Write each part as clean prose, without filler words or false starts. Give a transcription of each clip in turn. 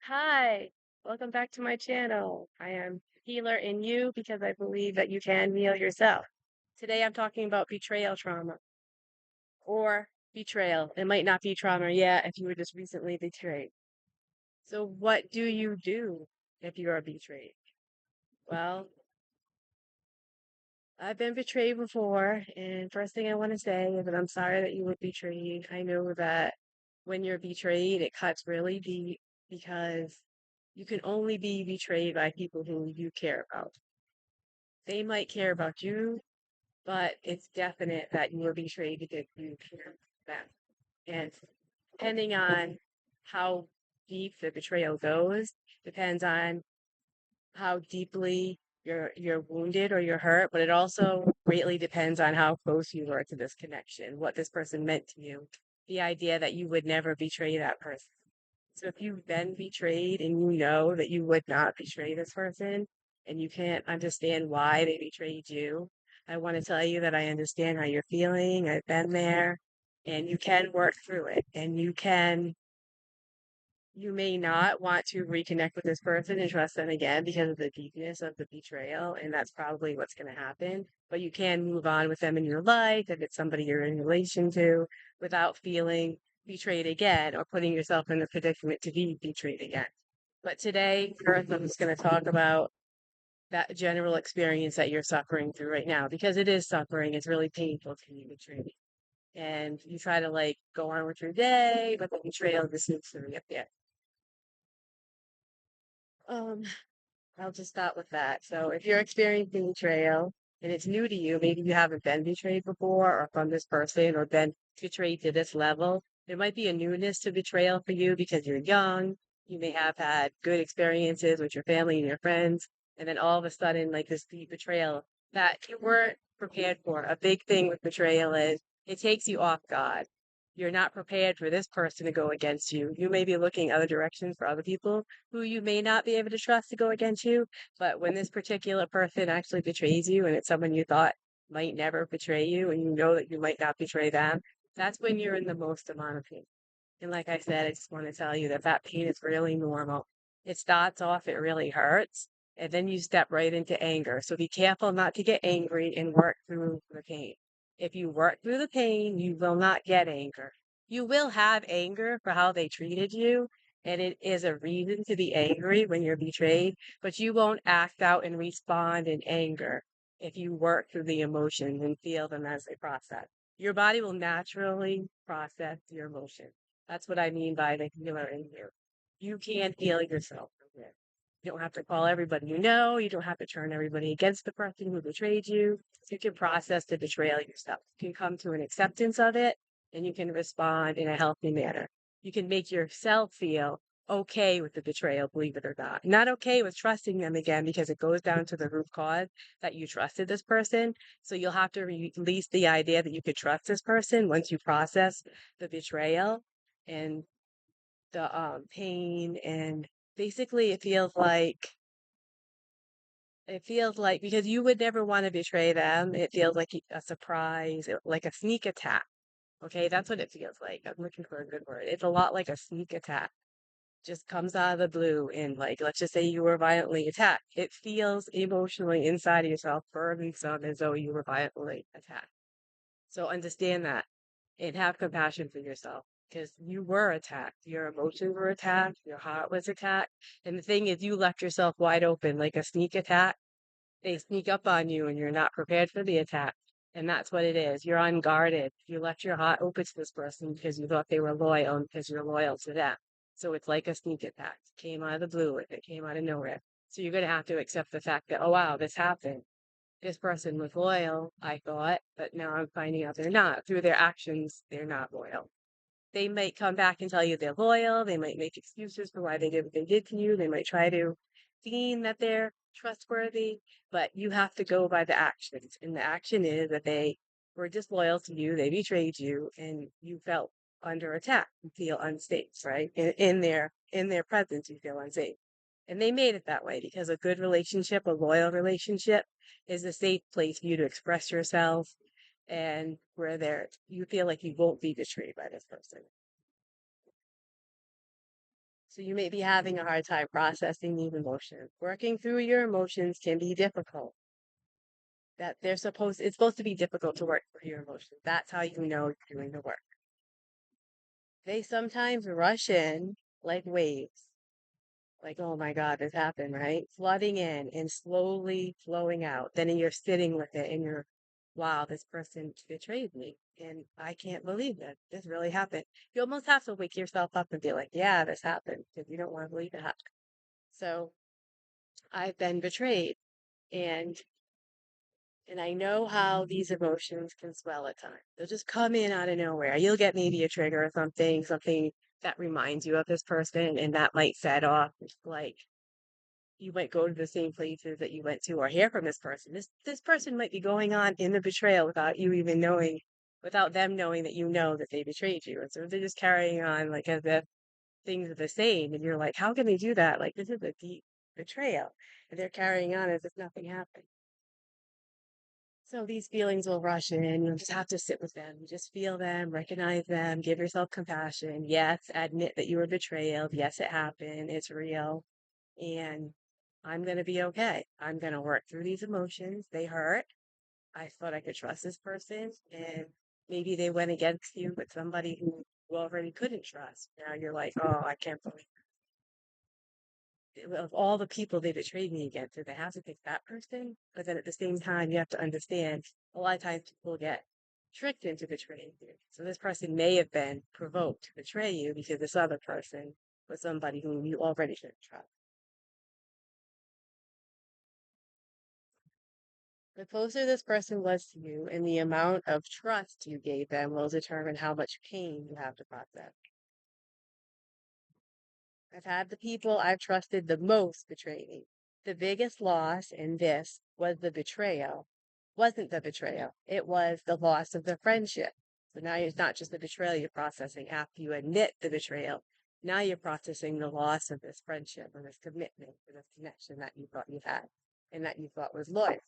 Hi, welcome back to my channel. I am healer in you because I believe that you can heal yourself. Today I'm talking about betrayal trauma or betrayal. It might not be trauma yet if you were just recently betrayed. So what do you do if you are betrayed? Well, I've been betrayed before, and first thing I want to say is that I'm sorry that you were betrayed. I know that when you're betrayed, it cuts really deep because you can only be betrayed by people who you care about. They might care about you, but it's definite that you were betrayed because you care about them. And depending on how deep the betrayal goes, depends on how deeply you're wounded or you're hurt, but it also greatly depends on how close you were to this connection, what this person meant to you, the idea that you would never betray that person. So if you've been betrayed and you know that you would not betray this person and you can't understand why they betrayed you, I want to tell you that I understand how you're feeling. I've been there and you can work through it and you may not want to reconnect with this person and trust them again because of the deepness of the betrayal, and that's probably what's going to happen. But you can move on with them in your life if it's somebody you're in relation to without feeling betrayed again or putting yourself in the predicament to be betrayed again. But today, first, I'm just going to talk about that general experience that you're suffering through right now because it is suffering. It's really painful to be betrayed. And you try to like go on with your day, but the betrayal just seems to reappear. Um, I'll just start with that. So if you're experiencing betrayal and it's new to you, maybe you haven't been betrayed before or from this person or been betrayed to this level, there might be a newness to betrayal for you because you're young. You may have had good experiences with your family and your friends, and then all of a sudden, like this deep betrayal that you weren't prepared for. A big thing with betrayal is it takes you off guard. You're not prepared for this person to go against you. You may be looking other directions for other people who you may not be able to trust to go against you. But when this particular person actually betrays you and it's someone you thought might never betray you and you know that you might not betray them, that's when you're in the most amount of pain. And like I said, I just want to tell you that that pain is really normal. It starts off, it really hurts, and then you step right into anger. So be careful not to get angry and work through the pain. If you work through the pain, you will not get anger. You will have anger for how they treated you, and it is a reason to be angry when you're betrayed, but you won't act out and respond in anger if you work through the emotions and feel them as they process. Your body will naturally process your emotions. That's what I mean by the healer in you. You can heal yourself from this. You don't have to call everybody you know. You don't have to turn everybody against the person who betrayed you. You can process the betrayal yourself. You can come to an acceptance of it and you can respond in a healthy manner. You can make yourself feel okay with the betrayal, believe it or not. Not okay with trusting them again because it goes down to the root cause that you trusted this person. So you'll have to release the idea that you could trust this person once you process the betrayal and the pain and basically it feels like because you would never want to betray them, it feels like a surprise, like a sneak attack. Okay, that's what it feels like. I'm looking for a good word. It's a lot like a sneak attack. Just comes out of the blue and like let's just say you were violently attacked. It feels emotionally inside of yourself burdensome as though you were violently attacked. So understand that and have compassion for yourself because you were attacked. Your emotions were attacked. Your heart was attacked. And the thing is, you left yourself wide open like a sneak attack. They sneak up on you and you're not prepared for the attack. And that's what it is. You're unguarded. You left your heart open to this person because you thought they were loyal and because you're loyal to them. So it's like a sneak attack. It came out of the blue. It came out of nowhere. So you're going to have to accept the fact that, oh, wow, this happened. This person was loyal, I thought, but now I'm finding out they're not. Through their actions, they're not loyal. They might come back and tell you they're loyal. They might make excuses for why they did what they did to you. They might try to seem that they're trustworthy, but you have to go by the actions. And the action is that they were disloyal to you, they betrayed you, and you felt under attack. You feel unsafe, right? In their presence, you feel unsafe. And they made it that way because a good relationship, a loyal relationship, is a safe place for you to express yourself and where you feel like you won't be betrayed by this person. So you may be having a hard time processing these emotions. Working through your emotions can be difficult. It's supposed to be difficult to work through your emotions. That's how you know you're doing the work. They sometimes rush in like waves, like, oh my God, this happened, right? Flooding in and slowly flowing out. Then you're sitting with it and you're, wow, this person betrayed me. And I can't believe it. This really happened. You almost have to wake yourself up and be like, yeah, this happened because you don't want to believe it happened. So I've been betrayed. And and I know how these emotions can swell at times. They'll just come in out of nowhere. You'll get maybe a trigger or something that reminds you of this person, and that might set off like you might go to the same places that you went to or hear from this person. This person might be going on in the betrayal without you even knowing, without them knowing that you know that they betrayed you. And so they're just carrying on like as if things are the same. And you're like, how can they do that? Like this is a deep betrayal. And they're carrying on as if nothing happened. So these feelings will rush in. You'll just have to sit with them. You just feel them, recognize them, give yourself compassion. Yes, admit that you were betrayed. Yes, it happened. It's real. And I'm going to be okay. I'm going to work through these emotions. They hurt. I thought I could trust this person. And maybe they went against you with somebody who you already couldn't trust. Now you're like, oh, I can't believe of all the people they betrayed me against, did they have to pick that person? But then at the same time, you have to understand a lot of times people get tricked into betraying you. So this person may have been provoked to betray you because this other person was somebody whom you already shouldn't trust. The closer this person was to you and the amount of trust you gave them will determine how much pain you have to process. I've had the people I've trusted the most betray me. The biggest loss in this was the betrayal. Wasn't the betrayal. It was the loss of the friendship. So now it's not just the betrayal you're processing after you admit the betrayal. Now you're processing the loss of this friendship or this commitment or this connection that you thought you had and that you thought was loyal.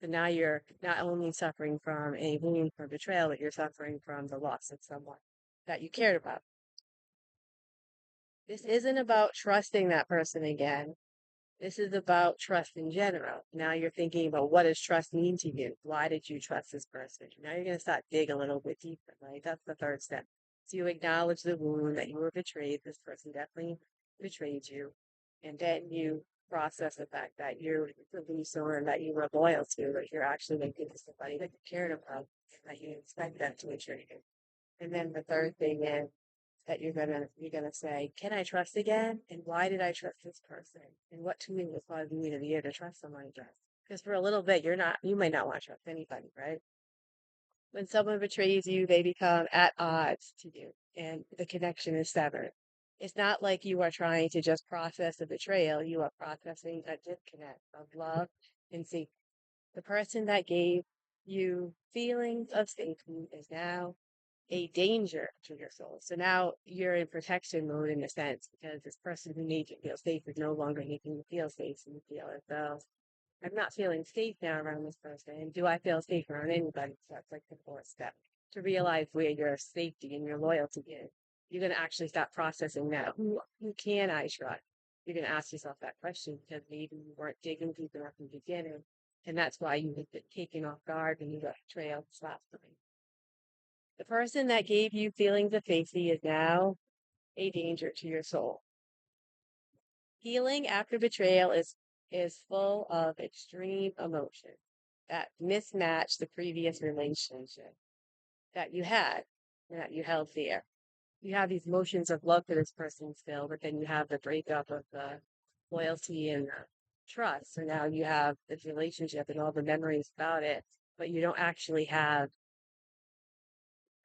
So now you're not only suffering from a wound from betrayal, but you're suffering from the loss of someone that you cared about. This isn't about trusting that person again. This is about trust in general. Now you're thinking about what does trust mean to you? Why did you trust this person? Now you're going to start dig a little bit deeper, right? That's the third step. So you acknowledge the wound that you were betrayed. This person definitely betrayed you. And then you process the fact that you're really someone that you were loyal to, that you're actually making somebody that you cared about, that you expect them to betray you. And then the third thing is that you're gonna say, can I trust again? And why did I trust this person? And what to me was causing me to be able to trust someone again? Because for a little bit, you might not want to trust anybody, right? When someone betrays you, they become at odds to you, and the connection is severed. It's not like you are trying to just process a betrayal; you are processing a disconnect of love and safety. The person that gave you feelings of safety is now a danger to your soul. So now you're in protection mode in a sense because this person who made you feel safe is no longer making you feel safe. So you feel as though I'm not feeling safe now around this person. And do I feel safe around anybody? So that's like the fourth step to realize where your safety and your loyalty is. You're going to actually start processing that. Who can I trust? You're going to ask yourself that question because maybe you weren't digging deep enough in the beginning. And that's why you have been taken off guard when you got betrayal this last time. The person that gave you feelings of safety is now a danger to your soul. Healing after betrayal is full of extreme emotion that mismatch the previous relationship that you had and that you held dear. You have these emotions of love for this person still, but then you have the breakup of the loyalty and the trust. So now you have this relationship and all the memories about it, but you don't actually have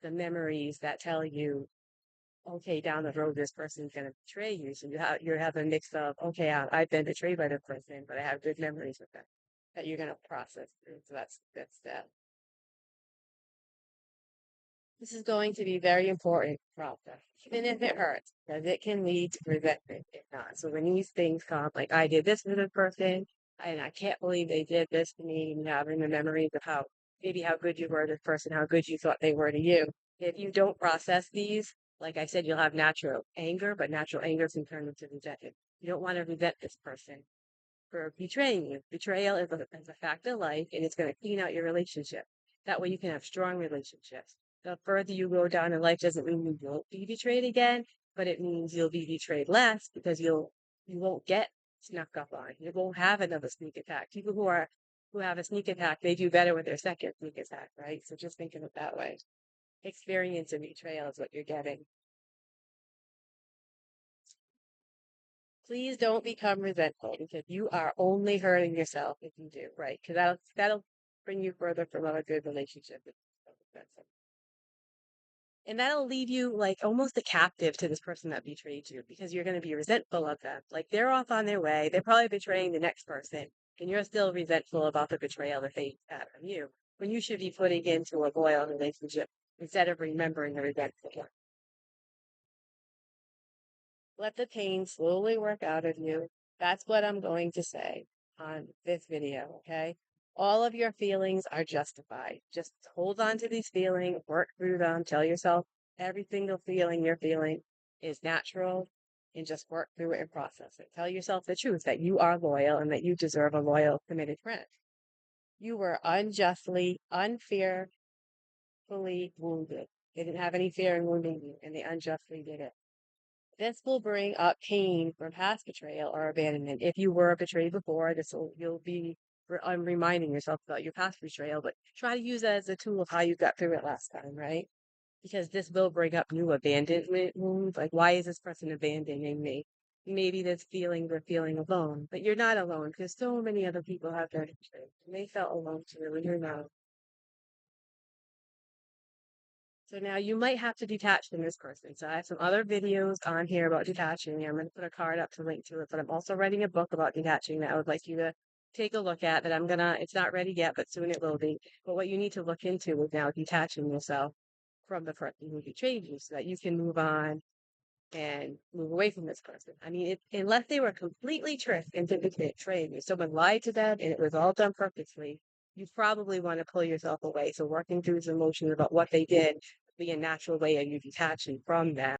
the memories that tell you okay, down the road, this person's going to betray you. So you have a mix of, okay, I've been betrayed by the person, but I have good memories with them that you're going to process through. So that's that. This is going to be very important process, even if it hurts, because it can lead to resentment if not. So when these things come, like I did this to this person, and I can't believe they did this to me, and having the memories of how good you were to this person, how good you thought they were to you. If you don't process these, Like I said, you'll have natural anger, but natural anger can turn into resentment. You don't want to resent this person for betraying you. Betrayal is a fact of life, and it's going to clean out your relationship. That way you can have strong relationships. The further you go down in life doesn't mean you won't be betrayed again, but it means you'll be betrayed less because you won't get snuck up on. You won't have another sneak attack. People who have a sneak attack, they do better with their second sneak attack, right? So just think of it that way. Experience of betrayal is what you're getting. Please don't become resentful because you are only hurting yourself if you do, right? Because that'll bring you further from a good relationship. And that'll leave you like almost a captive to this person that betrayed you because you're going to be resentful of them. Like they're off on their way. They're probably betraying the next person, and you're still resentful about the betrayal that they had from you when you should be putting into a loyal relationship instead of remembering the resentful one. Let the pain slowly work out of you. That's what I'm going to say on this video, okay? All of your feelings are justified. Just hold on to these feelings, work through them, tell yourself every single feeling you're feeling is natural, and just work through it and process it. Tell yourself the truth that you are loyal and that you deserve a loyal, committed friend. You were unjustly, unfairly wounded. They didn't have any fear in wounding you, and they unjustly did it. This will bring up pain from past betrayal or abandonment. If you were betrayed before, you'll be reminding yourself about your past betrayal, but try to use that as a tool of how you got through it last time, right? Because this will bring up new abandonment wounds. Like, why is this person abandoning me? Maybe this feeling we're feeling alone, but you're not alone because so many other people have been betrayed. And they felt alone too, and you're not. So now you might have to detach from this person. So I have some other videos on here about detaching. I'm going to put a card up to link to it, but I'm also writing a book about detaching that I would like you to take a look at that it's not ready yet, but soon it will be. But what you need to look into is now detaching yourself from the person who betrayed you so that you can move on and move away from this person. I mean, unless they were completely tricked into betraying you, someone lied to them and it was all done purposely, you probably want to pull yourself away. So working through these emotions about what they did would be a natural way of you detaching from that.